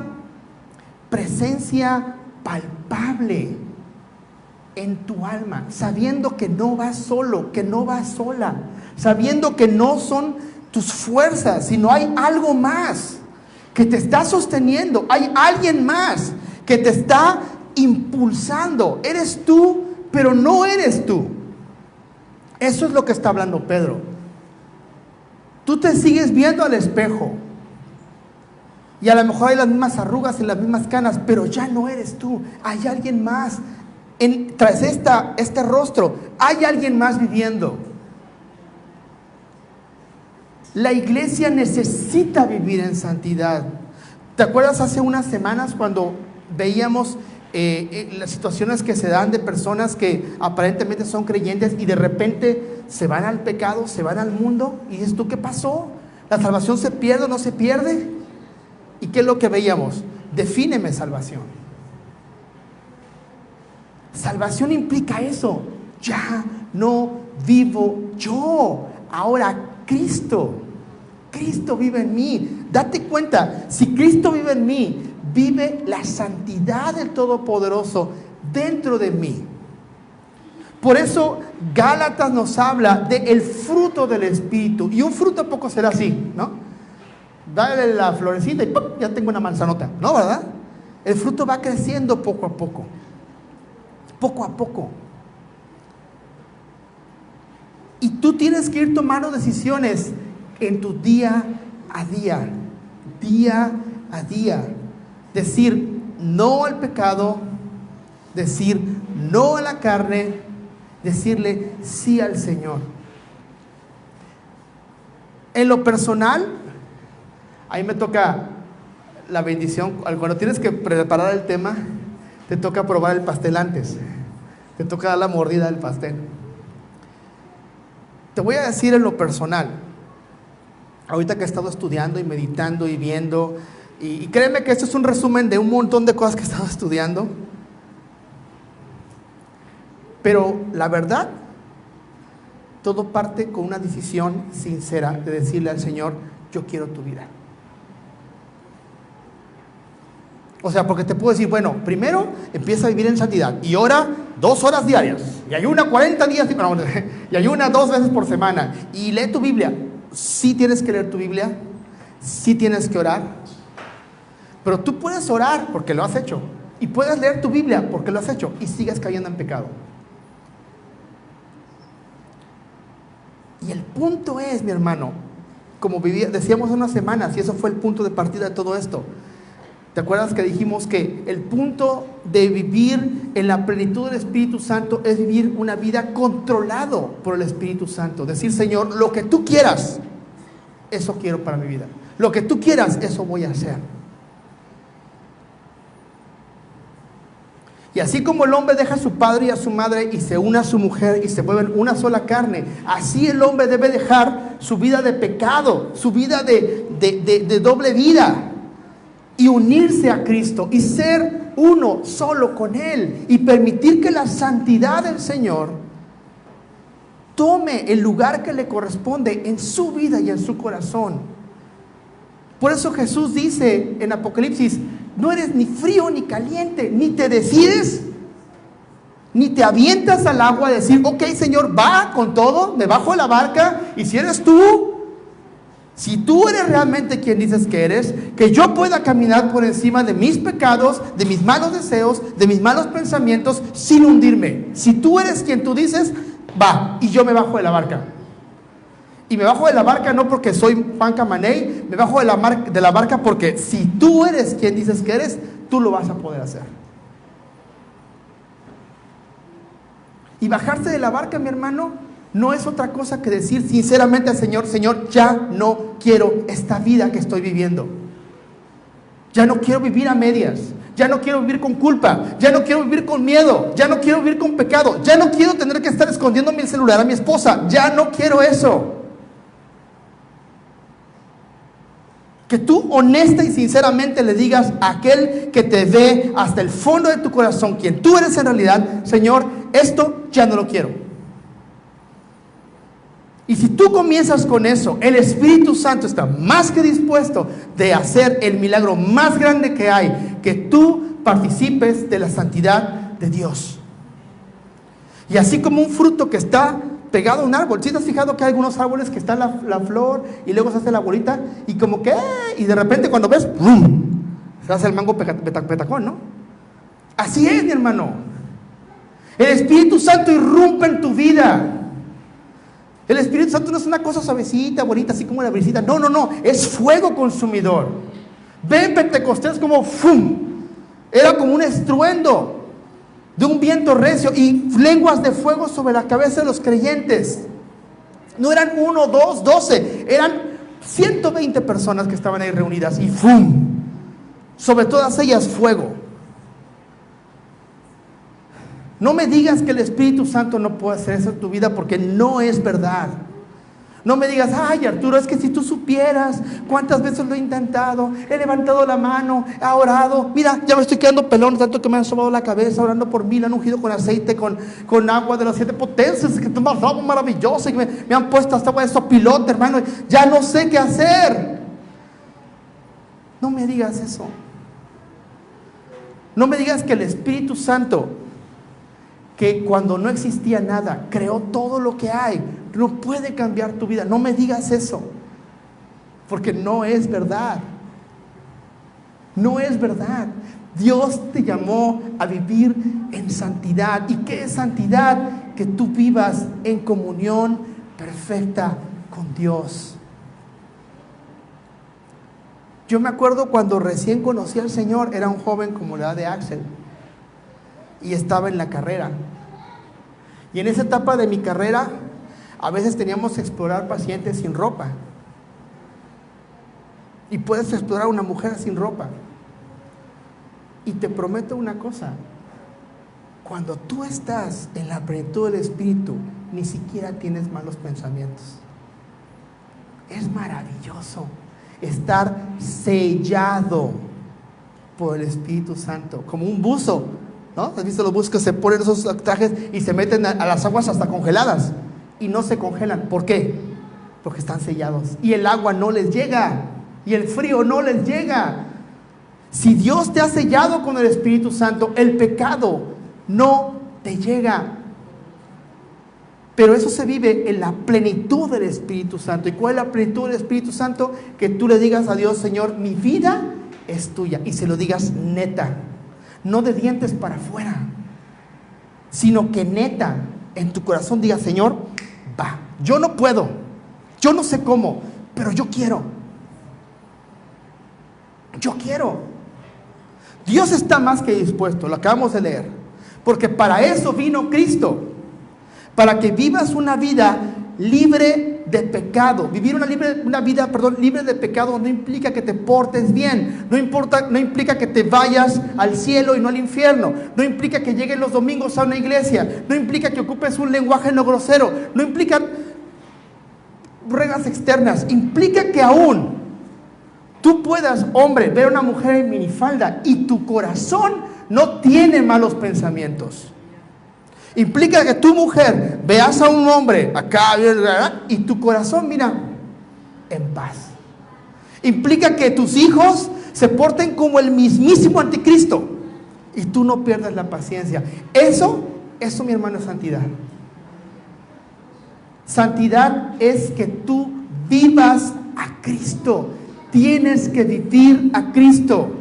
presencia palpable en tu alma, sabiendo que no vas solo, que no vas sola, sabiendo que no son tus fuerzas, sino hay algo más que te está sosteniendo, hay alguien más que te está impulsando. Eres tú, pero no eres tú. Eso es lo que está hablando Pedro. Tú te sigues viendo al espejo y a lo mejor hay las mismas arrugas y las mismas canas, pero ya no eres tú. Hay alguien más tras este rostro. Hay alguien más viviendo. La iglesia necesita vivir en santidad. ¿Te acuerdas hace unas semanas cuando veíamos las situaciones que se dan de personas que aparentemente son creyentes y de repente se van al pecado, se van al mundo? Y dices tú, ¿qué pasó? ¿La salvación se pierde o no se pierde? ¿Y qué es lo que veíamos? Defíneme salvación. Salvación implica eso. Ya no vivo yo, ahora Cristo vive en mí. Date cuenta, si Cristo vive en mí, vive la santidad del Todopoderoso dentro de mí. Por eso Gálatas nos habla del fruto del Espíritu. Y un fruto poco será así, ¿no? Dale la florecita y ¡pum!, ya tengo una manzanota, ¿no, verdad? El fruto va creciendo poco a poco. Poco a poco. Y tú tienes que ir tomando decisiones en tu día a día. Día a día. Decir no al pecado, decir no a la carne, decirle sí al Señor. En lo personal, a mí me toca la bendición. Cuando tienes que preparar el tema, te toca probar el pastel antes. Te toca dar la mordida del pastel. Te voy a decir en lo personal, ahorita que he estado estudiando y meditando y viendo, y créeme que esto es un resumen de un montón de cosas que he estado estudiando, pero la verdad, todo parte con una decisión sincera de decirle al Señor, yo quiero tu vida. O sea, porque te puedo decir, bueno, primero empieza a vivir en santidad y ora 2 horas diarias y ayuna 40 días y ayuna 2 veces por semana y lee tu Biblia. Sí tienes que leer tu Biblia, sí tienes que orar, pero tú puedes orar porque lo has hecho y puedes leer tu Biblia porque lo has hecho y sigues cayendo en pecado. Y el punto es, mi hermano, como decíamos hace unas semanas, y eso fue el punto de partida de todo esto. ¿Te acuerdas que dijimos que el punto de vivir en la plenitud del Espíritu Santo es vivir una vida controlado por el Espíritu Santo? Decir, Señor, lo que tú quieras, eso quiero para mi vida. Lo que tú quieras, eso voy a hacer. Y así como el hombre deja a su padre y a su madre y se une a su mujer y se vuelven una sola carne, así el hombre debe dejar su vida de pecado, su vida de doble vida, y unirse a Cristo y ser uno solo con Él, y permitir que la santidad del Señor tome el lugar que le corresponde en su vida y en su corazón. Por eso Jesús dice en Apocalipsis: no eres ni frío ni caliente, ni te decides, ni te avientas al agua a decir: ok, Señor, va con todo, me bajo de la barca, y si eres tú, si tú eres realmente quien dices que eres, que yo pueda caminar por encima de mis pecados, de mis malos deseos, de mis malos pensamientos, sin hundirme. Si tú eres quien tú dices, va, y yo me bajo de la barca. Y me bajo de la barca no porque soy Juan Camaney, me bajo de la barca porque si tú eres quien dices que eres, tú lo vas a poder hacer. Y bajarse de la barca, mi hermano, no es otra cosa que decir sinceramente al Señor: Señor, ya no quiero esta vida que estoy viviendo. Ya no quiero vivir a medias. Ya no quiero vivir con culpa. Ya no quiero vivir con miedo. Ya no quiero vivir con pecado. Ya no quiero tener que estar escondiendo mi celular a mi esposa. Ya no quiero eso. Que tú honesta y sinceramente le digas a aquel que te ve hasta el fondo de tu corazón, quien tú eres en realidad: Señor, esto ya no lo quiero. Y si tú comienzas con eso, el Espíritu Santo está más que dispuesto de hacer el milagro más grande que hay, que tú participes de la santidad de Dios. Y así como un fruto que está pegado a un árbol. ¿Sí te has fijado que hay algunos árboles que está la flor y luego se hace la bolita y como que, y de repente cuando ves, ¡pum!, se hace el mango petacón, ¿no? Así es, mi hermano. El Espíritu Santo irrumpe en tu vida. El Espíritu Santo no es una cosa suavecita, bonita, así como la brisita. No, no, no, es fuego consumidor. Ve en Pentecostés como ¡fum! Era como un estruendo de un viento recio y lenguas de fuego sobre la cabeza de los creyentes. No eran 1, 2, 12, eran 120 personas que estaban ahí reunidas y ¡fum!, sobre todas ellas fuego. No me digas que el Espíritu Santo no puede hacer eso en tu vida, porque no es verdad. No me digas: ay, Arturo, es que si tú supieras cuántas veces lo he intentado, he levantado la mano, he orado, mira, ya me estoy quedando pelón, tanto que me han sobado la cabeza orando por mí, lo han ungido con aceite, con agua de las 7 potencias, que es algo maravilloso, y me han puesto hasta agua de sopilote, hermano, ya no sé qué hacer. No me digas eso. No me digas que el Espíritu Santo, que cuando no existía nada, creó todo lo que hay, no puede cambiar tu vida. No me digas eso, porque no es verdad. No es verdad. Dios te llamó a vivir en santidad. ¿Y qué es santidad? Que tú vivas en comunión perfecta con Dios. Yo me acuerdo cuando recién conocí al Señor, era un joven como la edad de Axel, y estaba en la carrera. Y en esa etapa de mi carrera, a veces teníamos que explorar pacientes sin ropa. Y puedes explorar a una mujer sin ropa. Y te prometo una cosa: cuando tú estás en la plenitud del Espíritu, ni siquiera tienes malos pensamientos. Es maravilloso estar sellado por el Espíritu Santo, como un buzo, ¿no? ¿Has visto los buzos que se ponen esos trajes y se meten a las aguas hasta congeladas? Y no se congelan. ¿Por qué? Porque están sellados. Y el agua no les llega. Y el frío no les llega. Si Dios te ha sellado con el Espíritu Santo, el pecado no te llega. Pero eso se vive en la plenitud del Espíritu Santo. ¿Y cuál es la plenitud del Espíritu Santo? Que tú le digas a Dios: Señor, mi vida es tuya. Y se lo digas neta. No de dientes para afuera, sino que neta en tu corazón digas: Señor, va, yo no puedo, yo no sé cómo, pero yo quiero. Yo quiero. Dios está más que dispuesto, lo acabamos de leer, porque para eso vino Cristo, para que vivas una vida libre de pecado. Vivir una vida libre de pecado no implica que te portes bien, no implica que te vayas al cielo y no al infierno, no implica que llegues los domingos a una iglesia, no implica que ocupes un lenguaje no grosero, no implica reglas externas, implica que aún tú puedas, hombre, ver a una mujer en minifalda y tu corazón no tiene malos pensamientos. Implica que tu mujer veas a un hombre acá y tu corazón, mira, en paz. Implica que tus hijos se porten como el mismísimo anticristo y tú no pierdas la paciencia. Eso mi hermano, es santidad. Santidad es que tú vivas a Cristo. Tienes que vivir a Cristo.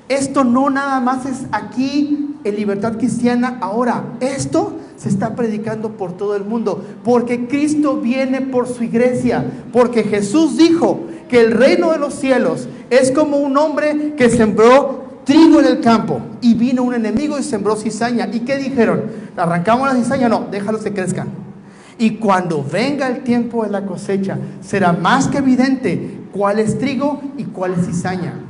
Esto no nada más es aquí en Libertad Cristiana ahora. Esto se está predicando por todo el mundo, porque Cristo viene por su iglesia, porque Jesús dijo que el reino de los cielos es como un hombre que sembró trigo en el campo y vino un enemigo y sembró cizaña. ¿Y qué dijeron? ¿Arrancamos la cizaña? No, déjalos que crezcan. Y cuando venga el tiempo de la cosecha, será más que evidente cuál es trigo y cuál es cizaña.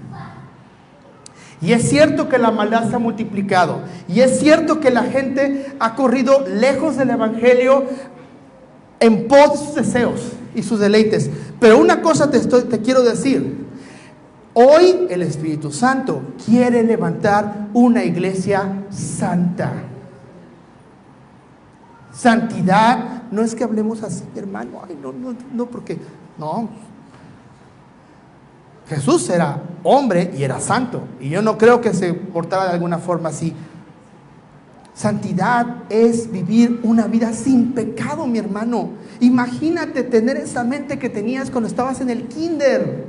Y es cierto que la maldad se ha multiplicado. Y es cierto que la gente ha corrido lejos del evangelio en pos de sus deseos y sus deleites. Pero una cosa te quiero decir. Hoy el Espíritu Santo quiere levantar una iglesia santa. Santidad no es que hablemos así, hermano. Ay, no, porque no. Jesús era hombre y era santo, y yo no creo que se portara de alguna forma así. Santidad es vivir una vida sin pecado, mi hermano. Imagínate tener esa mente que tenías cuando estabas en el kinder.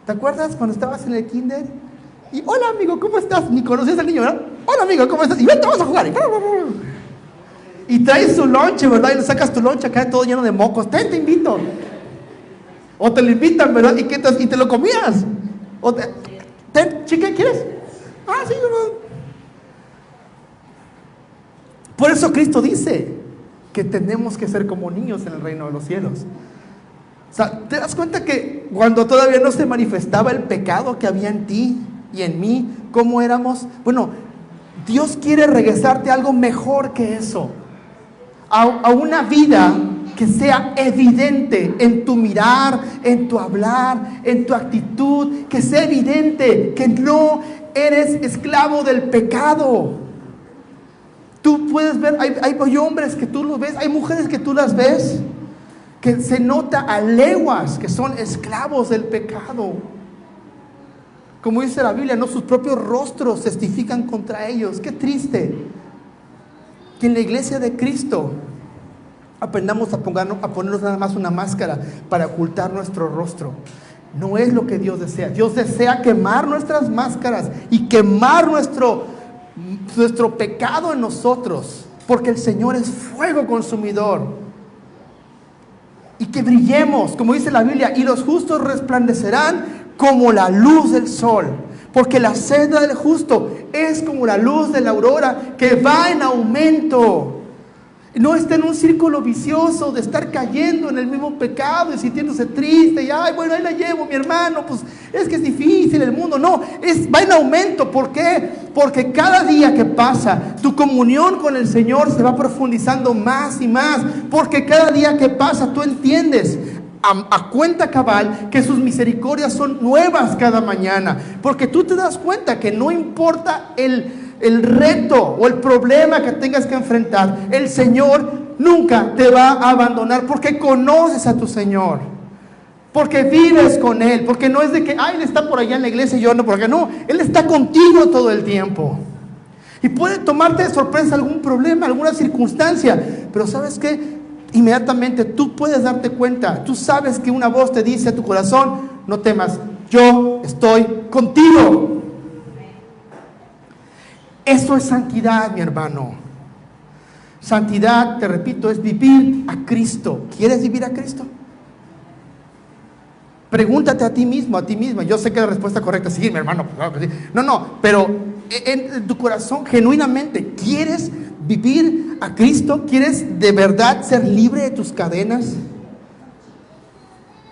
¿Te acuerdas cuando estabas en el kinder? Y hola amigo, ¿cómo estás? Ni conocías al niño, ¿verdad? Hola amigo, ¿cómo estás? Y vente, vamos a jugar. Y traes tu lonche, ¿verdad? Y le sacas tu lonche acá todo lleno de mocos. Te invito. O te lo invitan, ¿verdad? Y te lo comías. O chica, ¿quieres? Ah, sí, ¿verdad? Por eso Cristo dice que tenemos que ser como niños en el reino de los cielos. O sea, ¿te das cuenta que cuando todavía no se manifestaba el pecado que había en ti y en mí, cómo éramos? Bueno, Dios quiere regresarte a algo mejor que eso. A una vida que sea evidente en tu mirar, en tu hablar, en tu actitud, que sea evidente que no eres esclavo del pecado. Tú puedes ver, hay hombres que tú los ves, hay mujeres que tú las ves, que se nota a leguas que son esclavos del pecado. Como dice la Biblia, no, sus propios rostros testifican contra ellos. Qué triste que en la iglesia de Cristo aprendamos a ponernos nada más una máscara para ocultar nuestro rostro. No es lo que Dios desea. Dios desea quemar nuestras máscaras y quemar nuestro pecado en nosotros, porque el Señor es fuego consumidor. Y que brillemos, como dice la Biblia, y los justos resplandecerán como la luz del sol, porque la senda del justo es como la luz de la aurora que va en aumento. No está en un círculo vicioso de estar cayendo en el mismo pecado y sintiéndose triste y ay, bueno, ahí la llevo, mi hermano, pues es que es difícil el mundo. No, va en aumento. ¿Por qué? Porque cada día que pasa, tu comunión con el Señor se va profundizando más y más, porque cada día que pasa tú entiendes a cuenta cabal que sus misericordias son nuevas cada mañana, porque tú te das cuenta que no importa el reto o el problema que tengas que enfrentar, el Señor nunca te va a abandonar, porque conoces a tu Señor, porque vives con Él, porque no es de que Él está por allá en la iglesia y yo ando por acá. No, Él está contigo todo el tiempo. Y puede tomarte de sorpresa algún problema, alguna circunstancia, pero ¿sabes qué? Inmediatamente tú puedes darte cuenta, tú sabes que una voz te dice a tu corazón: no temas, yo estoy contigo. Eso es santidad, mi hermano. Santidad, te repito, es vivir a Cristo. ¿Quieres vivir a Cristo? Pregúntate a ti mismo, a ti misma. Yo sé que la respuesta correcta es sí, mi hermano. Claro que sí. No, pero en tu corazón, genuinamente, ¿quieres vivir a Cristo? ¿Quieres de verdad ser libre de tus cadenas?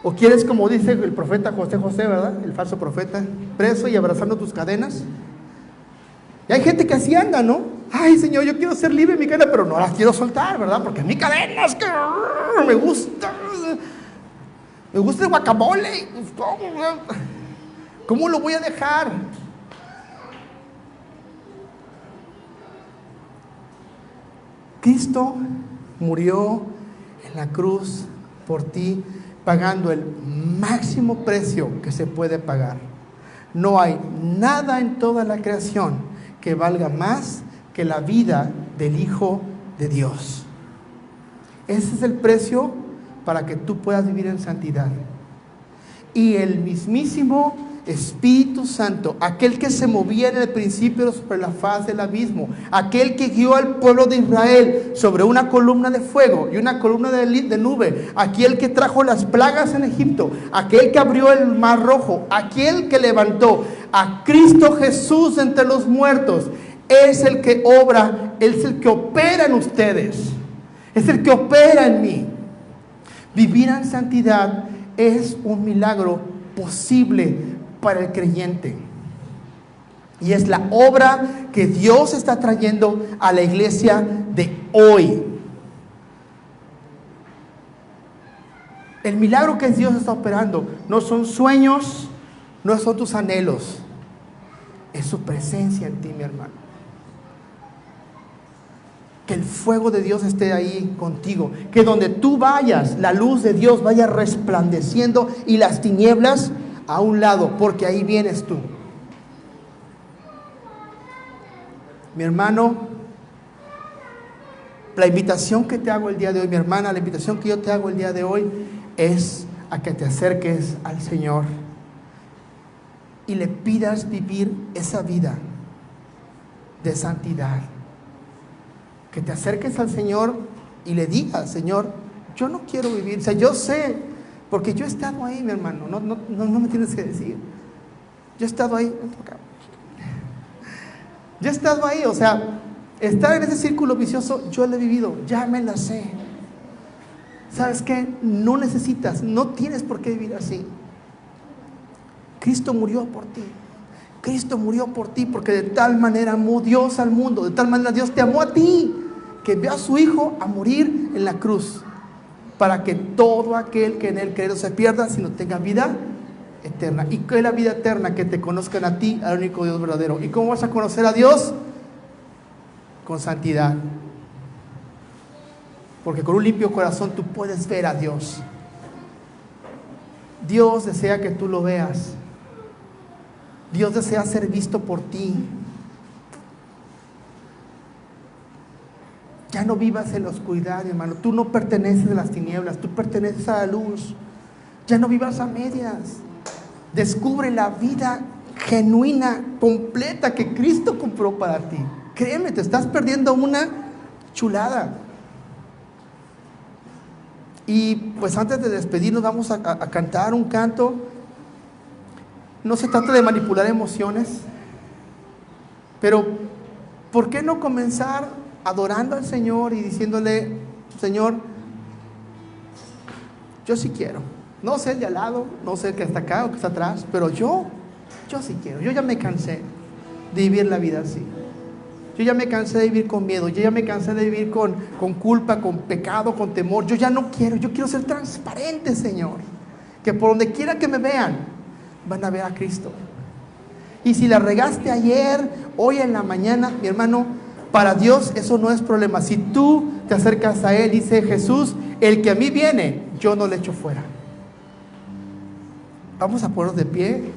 ¿O quieres, como dice el profeta José, ¿verdad? El falso profeta, preso y abrazando tus cadenas? Y hay gente que así anda, ¿no? Ay, Señor, yo quiero ser libre de mi cadena, pero no las quiero soltar, ¿verdad? Porque mi cadena es que me gusta el guacamole. ¿Cómo lo voy a dejar? Cristo murió en la cruz por ti, pagando el máximo precio que se puede pagar. No hay nada en toda la creación que valga más que la vida del Hijo de Dios. Ese es el precio para que tú puedas vivir en santidad. Y el mismísimo Espíritu Santo, aquel que se movía en el principio sobre la faz del abismo, aquel que guió al pueblo de Israel sobre una columna de fuego y una columna de nube, aquel que trajo las plagas en Egipto, aquel que abrió el mar rojo, aquel que levantó a Cristo Jesús entre los muertos, es el que obra, es el que opera en ustedes, es el que opera en mí. Vivir en santidad es un milagro posible para el creyente, y es la obra que Dios está trayendo a la iglesia de hoy. El milagro que Dios está operando no son sueños, no son tus anhelos, es su presencia en ti, mi hermano. Que el fuego de Dios esté ahí contigo, que donde tú vayas, la luz de Dios vaya resplandeciendo y las tinieblas a un lado, porque ahí vienes tú. Mi hermano, la invitación que te hago el día de hoy, mi hermana, la invitación que yo te hago el día de hoy es a que te acerques al Señor y le pidas vivir esa vida de santidad. Que te acerques al Señor y le digas: Señor, yo no quiero vivir, o sea, yo sé, porque yo he estado ahí, mi hermano, no me tienes que decir. Yo he estado ahí. Yo he estado ahí, o sea, estar en ese círculo vicioso, yo lo he vivido, ya me la sé. ¿Sabes qué? No necesitas, no tienes por qué vivir así. Cristo murió por ti. Cristo murió por ti, porque de tal manera amó Dios al mundo, de tal manera Dios te amó a ti, que envió a su Hijo a morir en la cruz, para que todo aquel que en Él cree no se pierda, sino tenga vida eterna. ¿Y qué es la vida eterna? Que te conozcan a ti, al único Dios verdadero. ¿Y cómo vas a conocer a Dios? Con santidad. Porque con un limpio corazón tú puedes ver a Dios. Dios desea que tú lo veas. Dios desea ser visto por ti. Ya no vivas en la oscuridad, hermano. Tú no perteneces a las tinieblas, tú perteneces a la luz. Ya no vivas a medias. Descubre la vida genuina, completa, que Cristo compró para ti. Créeme, te estás perdiendo una chulada. Y pues antes de despedirnos vamos a cantar un canto. No se trata de manipular emociones, pero ¿por qué no comenzar adorando al Señor y diciéndole: Señor, yo sí quiero? No sé el de al lado, no sé el que está acá o que está atrás, pero yo sí quiero. Yo ya me cansé de vivir la vida así. Yo ya me cansé de vivir con miedo. Yo ya me cansé de vivir con culpa, con pecado, con temor. Yo ya no quiero. Yo quiero ser transparente, Señor. Que por donde quiera que me vean, van a ver a Cristo. Y si la regaste ayer, hoy en la mañana, mi hermano, para Dios eso no es problema. Si tú te acercas a Él, dice Jesús: el que a mí viene, yo no le echo fuera. Vamos a ponernos de pie.